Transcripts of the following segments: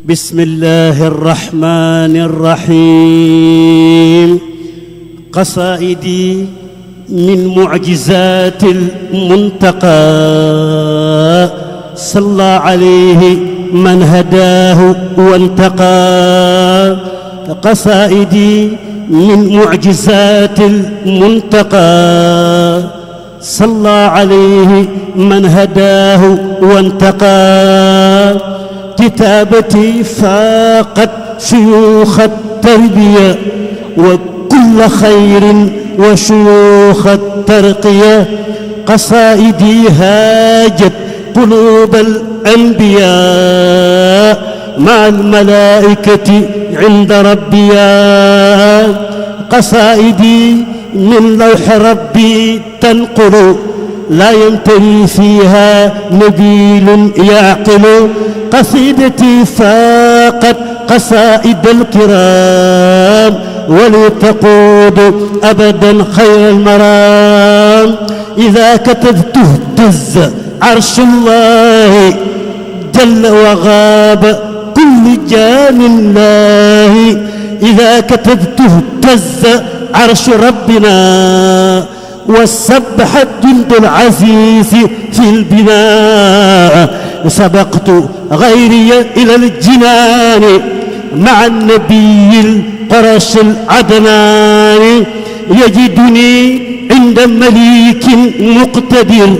بسم الله الرحمن الرحيم. قصائدي من معجزات المنتقى، صلى عليه من هداه وانتقى. قصائدي من معجزات المنتقى، صلى عليه من هداه وانتقى. كتابتي فاقت شيوخ التربية وكل خير وشيوخ الترقية. قصائدي هاجت قلوب الأنبياء مع الملائكة عند ربيا. قصائدي من لوح ربي تنقل، لا يمتري فيها نبيل يعقل. قصيدتي فاقت قصائد الكرام، ولتقود أبدا خير المرام. إذا كتبته اهتز عرش الله جل وغاب كل جان الله. إذا كتبته اهتز عرش ربنا، وسبح الجند العزيز في البناء. سبقت غيري إلى الجنان مع النبي القرش العدنان. يجدني عند مليك مقتدر،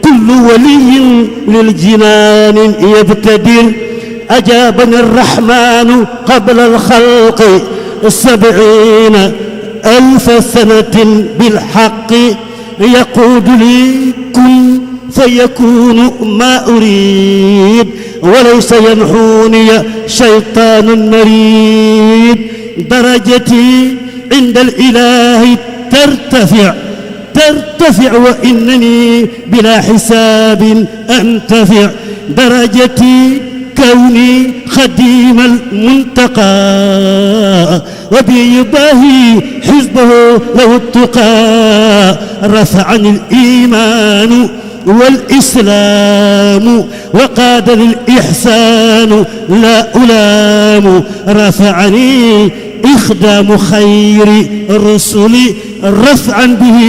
كل ولي للجنان يبتدر. أجابني الرحمن قبل الخلق 70,000 سنة بالحق. يقود لي كن فيكون ما أريد، وليس ينحوني شيطان مريد. درجتي عند الإله ترتفع وإنني بلا حساب أنتفع. درجتي كوني خديم المنتقى، وبي يباهي حزبه له التقى. رفعني الإيمان والإسلام وقادني الإحسان لا ألام. رفعني إخدام خير الرسل رفعا به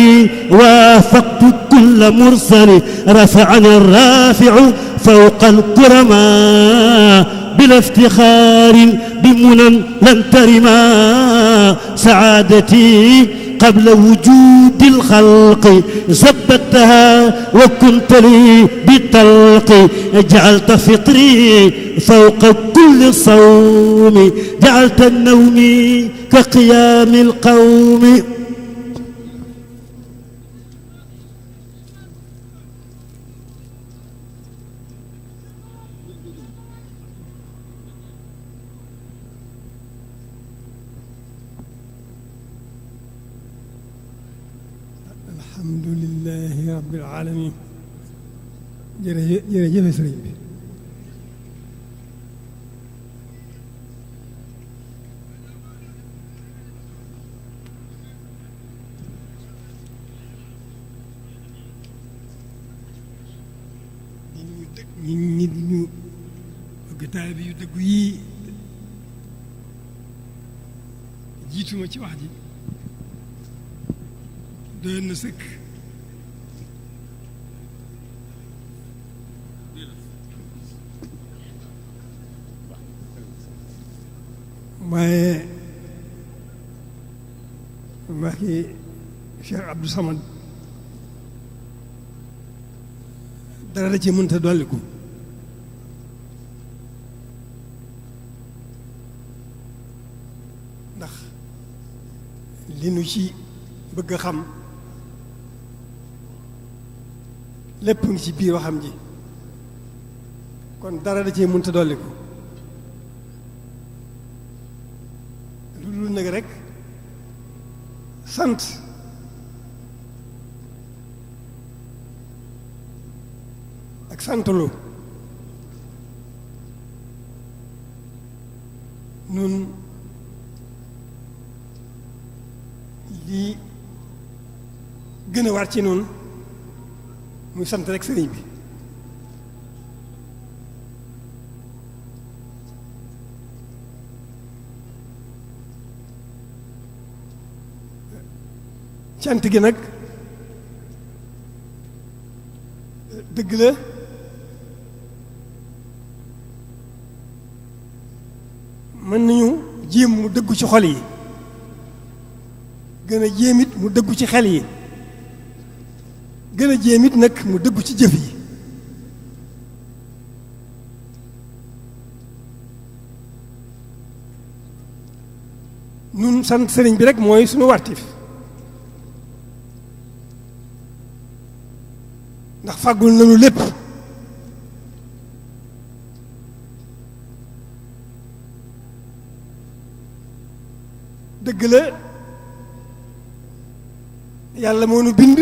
وافقت كل مرسل. رفعني الرافع فوق الكرماء بلا افتخار بمنى لن ترما. سعادتي قبل وجود الخلق زبدتها وكنت لي بطلق. جعلت فطري فوق كل صوم، جعلت النوم كقيام القوم. alhamdulillahi rabbil alamin. jërëjëf sëriñ bi. nit ñu bëgg taalibe yu dëggu yii jiituma ci wax ji doy na sëkk. waaye waxi Cheikh Abdou Samad dara da ci mënta dolliku. ndax li nu ci bëgg a xam lépp ngi ci biir waxam ji, kon dara da cee mënta dolliku. lu dul nag rek sant ak santlu. nun lii gën a war ci nun muy sant rek sëriñ bi. cant gi nag dëgg la mën nañu jéem mu dëggu ci xol yi gën a jéem it mu dëggu ci xel yi gën a jéem it nag mu dëggu ci jëf yi nun sant sëriñ bi rek mooy suñu wartif ndax fàggul nañu lépp dëgg la yàlla moo nu bind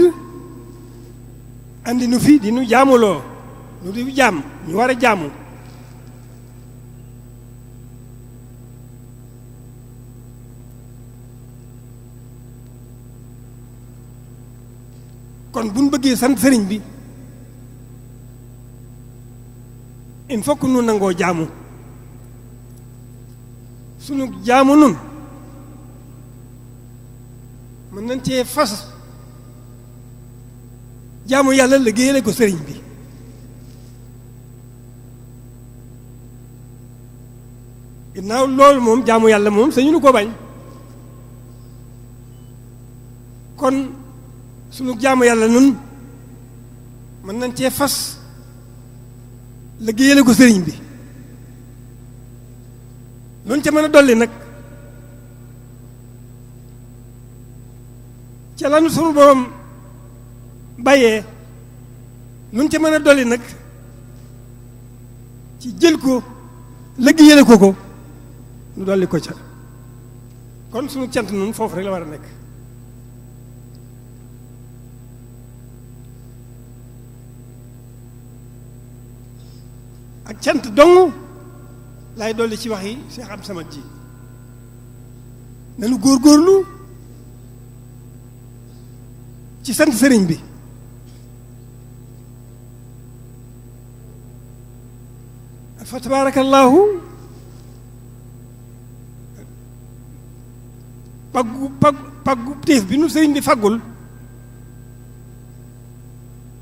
andi nu fi di nu jaamuloo nu di jaam ñu war a jaamu kon bu ñu bëggee sant sëriñ bi il faut que nu nangoo jaamu sunu jaamu nun mën nañ cee fas jaamu yàlla liggéeyale ko sëriñ bi ginnaaw loolu moom jaamu yàlla moom sañu nu ko bañ kon sunu jaamu yàlla nun mën nañ cee fas liggéeyale ko sëriñ bi luñ ca mën a dolli nag ca lanu sunu borom bàyyee luñ ca mën a dolli nag ci jël ko liggéeyale ko nu dolli ko ca kon sunu cant nun foofu rek la war a nekk ak cant dong laay dolli ci wax yi Cheikh Abdou Samad ji nanu góorgóorlu ci sant sëriñ bi fa tabaarakallaahu paggu téef bi nu sëriñ bi faggul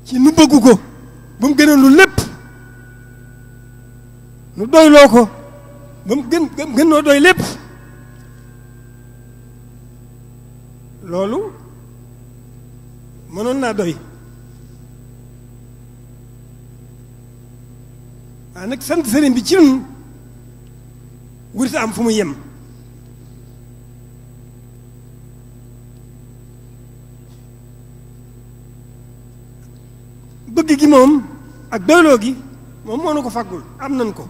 ci nu bëggu ko ba mu gënal lu lépp nu doyloo ko ba mu gën noo doy lépp loolu mënoon naa doy waaye nag sant sëriñ bi ci nun wurta am fu mu yem bëgg gi moom ak doyloo gi moom moo nu ko faggul am nan ko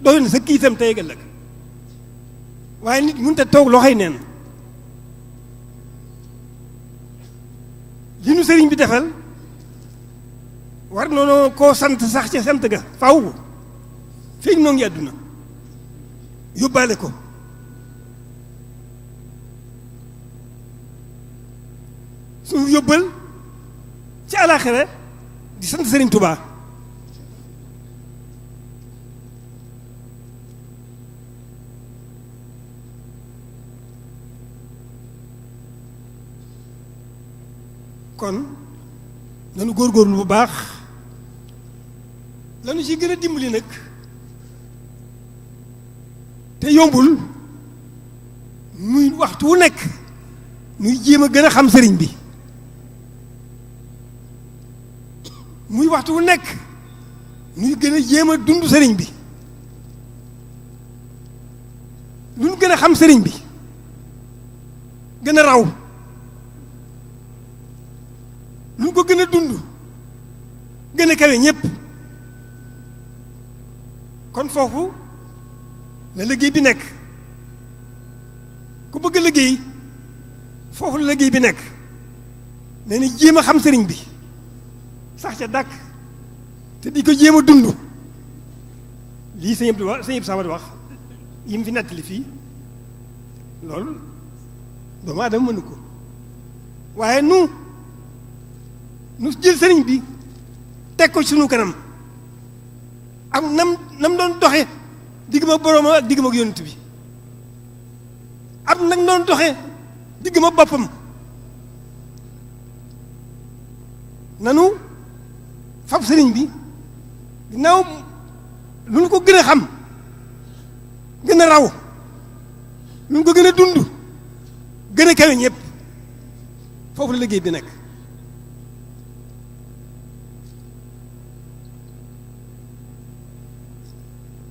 doy na sa kiitam tey ëllëg waaye nit mënut a toog loxoy neen li nu sëriñ bi defal war noonu koo sant sax ca sant ga faw feeñ noo ngi àdduna yóbbaale ko suñu yóbbal ci àllaaxira di sant sëriñ Tuubaa kon nanu góorgóorlu bu baax lanu ci gën a dimbali nag te yombul muy waxtu wu nekk muy jéem a gën a xam sëriñ bi muy waxtu wu nekk muy gën a jéem a dund sëriñ bi lu nu gën a xam sëriñ bi gën a raw lu ko gën a dund gën a kawe ñépp kon foofu la liggéey bi nekk ku bëgg liggéey foofu la liggéey bi nekk nee na jéem a xam sëriñ bi sax ca dàkk te di ko jéem a dund lii sëñ Abdou Samad wax yi mu fi nettali fii loolu doomu aadama mënu ko waaye nu jël sëriñ bi teg ko ci sunu kanam ak nam doon doxe digg ma boroomam ak digg ma yonent bi ak nag doon doxe digg ma boppam nanu fab sëriñ bi ginnaaw lu ñu ko gën a xam gën a raw lu ñu ko gën a dund gën a kawe ñëpp foofu la liggéey bi nekk.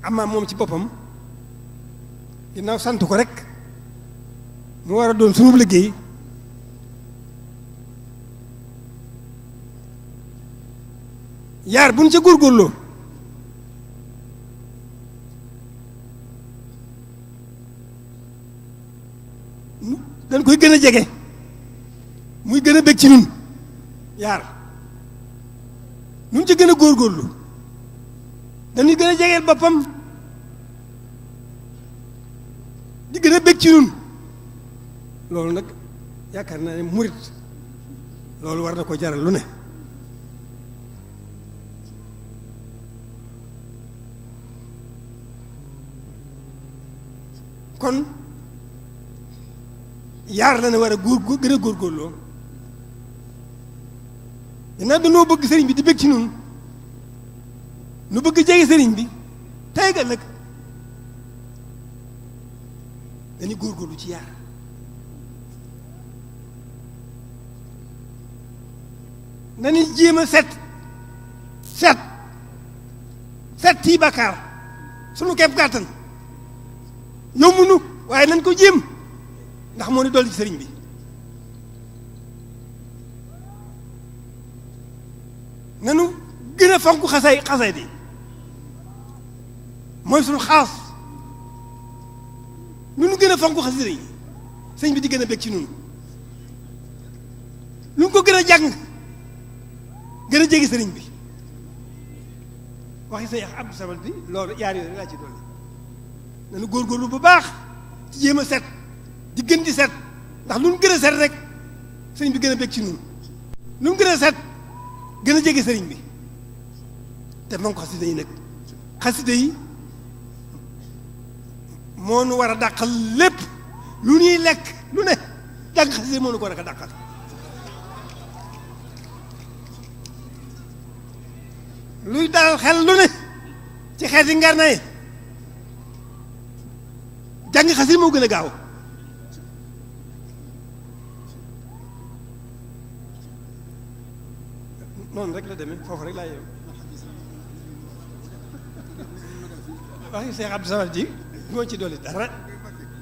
amaa moom ci boppam ginnaaw sant ko rek mu war a doon sunu liggéey yaar buñ ca góorgóorloo dañ koy gën a jege muy gën a bég ci ñun yaar nun ca gën a góorgóorlu dañuy gën a jegeel boppam di gën a bég ci ñun loolu nag yaakaar naa ne murit loolu war na ko jaral lu ne kon yaar la ne war a gën a góorgóorloo dinaa dañoo bëgg sëriñ bi di bég ci ñun nu bëgg jege sëriñ bi tey gal nag dañuy góorgóorlu ci yaar nañuy jéem a set yi bàkkaar sunu kepp kàttan yombunu waaye nañ ko jéem ndax moo ni dolli ci sëriñ bi nanu gën a fonk xasay di mooy suñu xaas lu nu gën a fonk xasida yi sëñ bi di gën a bég ci ñun lu nu ko gën a jàng gën a jege sëriñ bi waxi Seex Abdou Samad bi loolu yaar yooyu laa ci dolli nanu góorgóorlu bu baax ci jéem a set di gën di set ndax lu nu gën a set rek sëriñ bi gën a bég ci ñun lu nu gën a set gën a jege sëriñ bi te man ko xasida yi nag xasida yi moo nu war a dàqal lépp lu ñuy lekk lu ne jàng xasida moo nu ko war a dàqal luy dalal xel lu ne ci xeeti ngar naye jàng xasida moo gën a gaaw noonu rek la demee foofu rek laa yem waxi Seex Abdou Samad ji moo ci dolli dara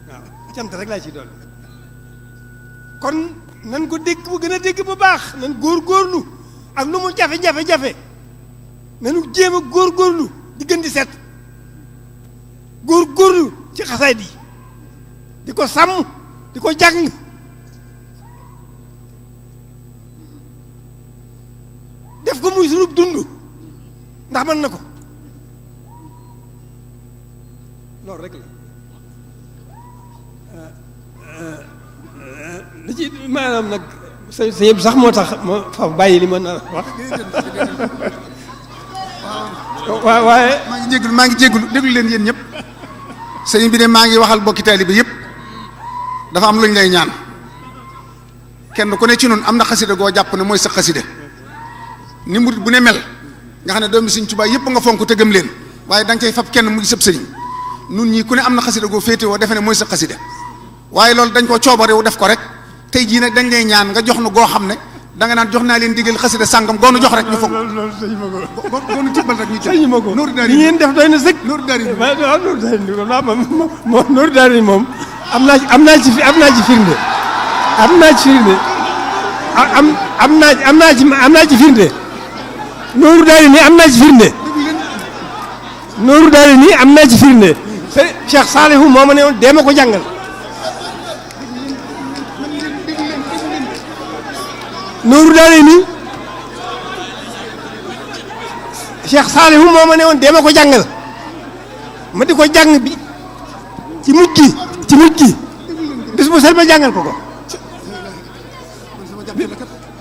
waaw cant rek laa ciy dolli kon nan ko dégg bu gën a dégg bu baax nan góorgóorlu ak lu mu jafe-jafe-jafe nanu jéem a góorgóorlu di gën di set góorgóorlu ci xasaay di ko sàmm di ko jàng def ko muy sunub dund ndax mën na ko loolu rek la li ci maanaam nag sa yëpp sax moo tax ma fa bàyyi li ma nar a wax waaw waaye maa ngi jégalu déglu leen yéen ñëpp sëñ bi ne maa ngi waxal bokki taalibe yëpp dafa am lu ñu lay ñaan kenn ku ne ci noonu am na xasida goo jàpp ne mooy sa xasida ni murit bu ne mel nga xam ne doomi Sëñ Tuubaa yëpp nga fonk te gëm leen waaye da nga cay fab kenn mu ngi sëb sëriñ nun ñii ku ne am na xasida goo féete woo defe ne mooy sa xasida waaye loolu dañ ko coobarewu def ko rek tey jii nag dañ lay ñaan nga jox nu goo xam ne da nga naan jox naa leen digal xasida sàngam goonu jox rek ñu foog loolu sëñ ma ko goonu tibbal rek ñu sëñ ma ko Nooru Daari li ngeen def doy na sëkk Nooru Daari waaw Nooru Daari moom Nooru Daari moom am naa ci firnde am naa ci firnde Nooru Daari nii am naa ci firnde Nooru Daari nii am naa ci firnde Cheikh Salihu moo ma ne woon dee ma ko jàngal Nooru Daari nii Cheikh Salihu moo ma ne woon dee ma ko jàngal ma di ko jàng bi ci mujj gi bis bu set ma jàngal ko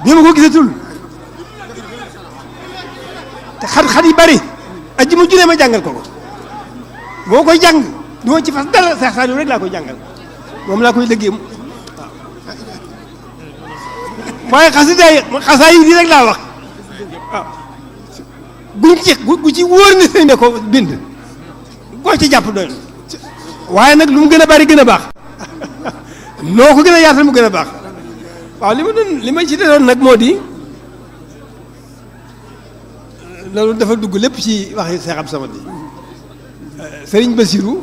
bi ma ko gisatul te xat-xat yi bari aji mujj ne ma jàngal ko boo koy jàng du ma ci fas dara Cheikh Salihu rek laa koy jàngal moom laa koy liggéey waaye xasaay yi di rek laa wax waaw gu ci wóor ne sëñ ne ko bind koo ci jàpp doy waaye nag lu mu gën a bari gën a baax noo ko gën a yaatal mu gën a baax waaw li ma ci doon nag moo di loolu dafa dugg lépp ci waxi Seex Abdu Samad Sëriñ Basiru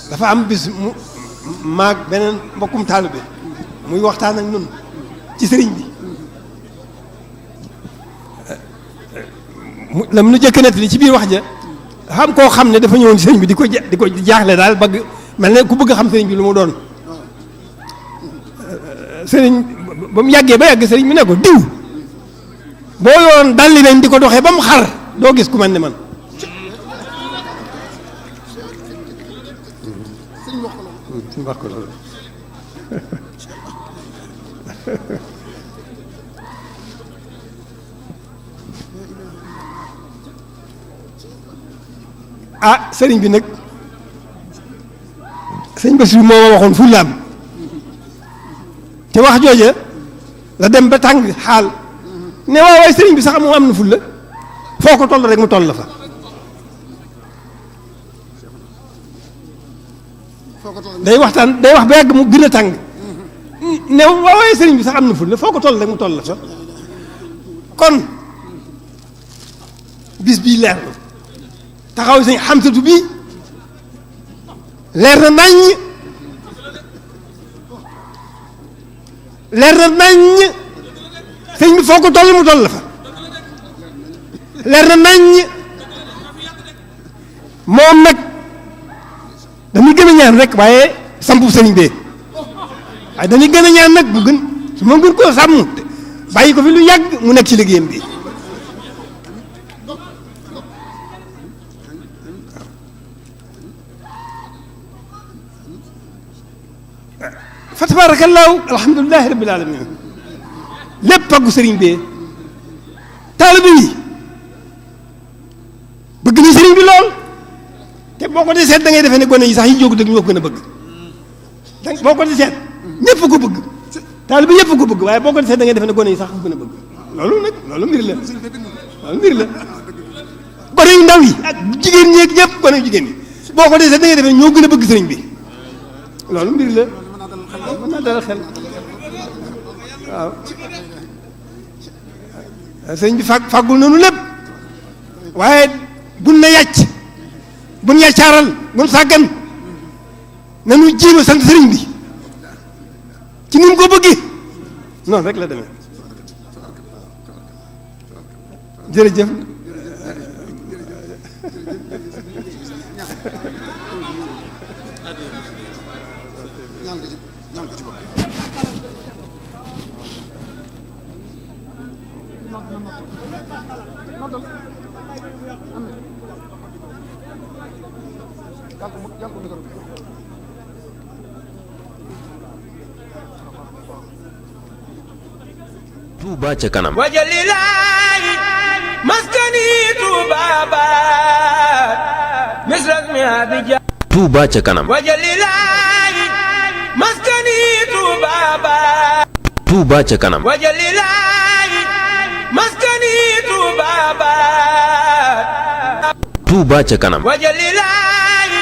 dafa am bis mu maag beneen mbokkum taalibe muy waxtaan ak ñun ci sëriñ bi la mu nu jëkk nettali ci biir wax ja xam koo xam ne dafa ñëwoon sëriñ bi di ko jaaxle daal bëgg mel ne ku bëgg xam sëriñ bi lu mu doon sëriñ ba mu yàggee ba yàgg sëriñ bi ne ko diw boo yoon dalli nañ di ko doxee ba mu xar doo gis ku mel ne man wax ko loolu sëriñ bi nag sëñ Bassirou moo ma waxoon fullaam te wax jooja la dem ba tàng xaal ne waaw waaye sëriñ bi sax moom am na fulla foo ko toll rek mu toll la fa day waxtaan day wax ba yàgg mu gën a tàng ne waaw waaye sëriñ bi sax am na fulla foo ko toll rek mu toll la fa kon bis bii leer na taxaw sëñ Xamsatu bii leer na naññ leer na naññ sëñ bi foo ko toll mu toll la fa leer na naññ moom nag dañuy gën a ñaan rek waaye sampu sëriñ bee waaye dañuy gën a ñaan nag bu gën su ma gën koo sàmm bàyyi ko fi lu yàgg mu nekk ci liggéeyam bi fa tabaarakallaahu alhamdulilahi rabbil alamin lépp pàggu sëriñ bee taalibe yi bëgg na sëriñ bi lool te boo ko di seet da ngay defee ne gone yi sax yi jóg dëgg ñoo ko gën a bëgg boo ko di seet ñëpp ko bëgg taalibe yëpp ko bëgg waaye boo ko di seet da ngay defee ne gone yi sax ko gën a bëgg loolu nag loolu mbir la loolu mbir la gone yu ndaw yi ak jigéen ñi ak ñëpp gone yu jigéen yi boo ko di seet da ngay defee ñoo gën a bëgg sëriñ bi loolu mbir la mën naa dalal xel waaw sëriñ bi fàggul nañu lépp waaye buñ na yàcc buñ yàccaaral buñ sàggan nañu jéem a sant sëriñ bi ci ni mu ko bëggee noonu rek la demee jërëjëf Touba ca kanam wajalilaahi maskani Touba baat misras mi abija Touba ca kanam wajalilaahi maskani Touba baat Touba ca kanam wajalilaahi maskani Touba baat Touba ca kanam wajalilaahi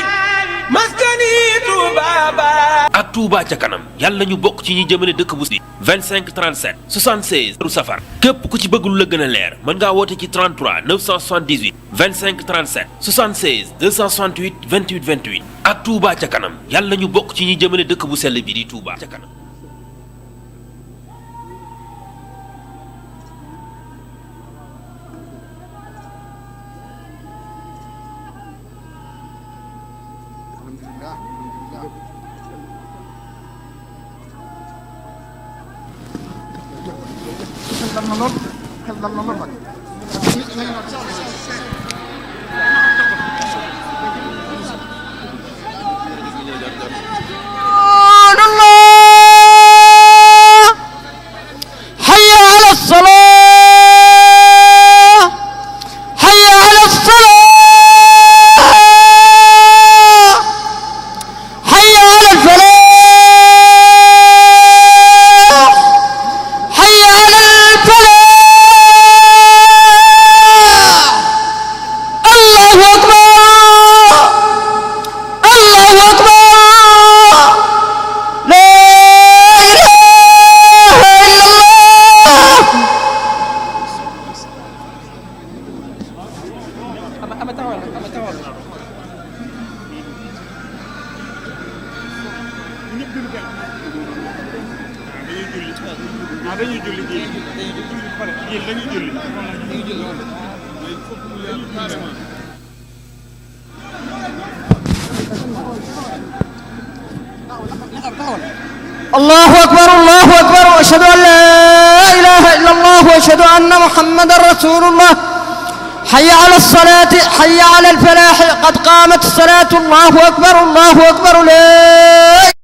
maskani Touba baat ak Touba ca kanam yàlla ñu bokk ci ñi jëmale dëkk bu si 25 37 76 ru safar képp ku ci bëgg lu la gën a leer mën ngaa woote ci 33 978 25 37 76 268 28 28 ak Touba ca kanam yàlla ñu bokk ci ñi jëmale dëkk bu sell bi di Touba ca kanam. الله أكبر الله أكبر وأشهد أن لا إله إلا الله وأشهد أن محمدا رسول الله. حي على الصلاة حي على الفلاح قد قامت الصلاة. الله أكبر الله أكبر لا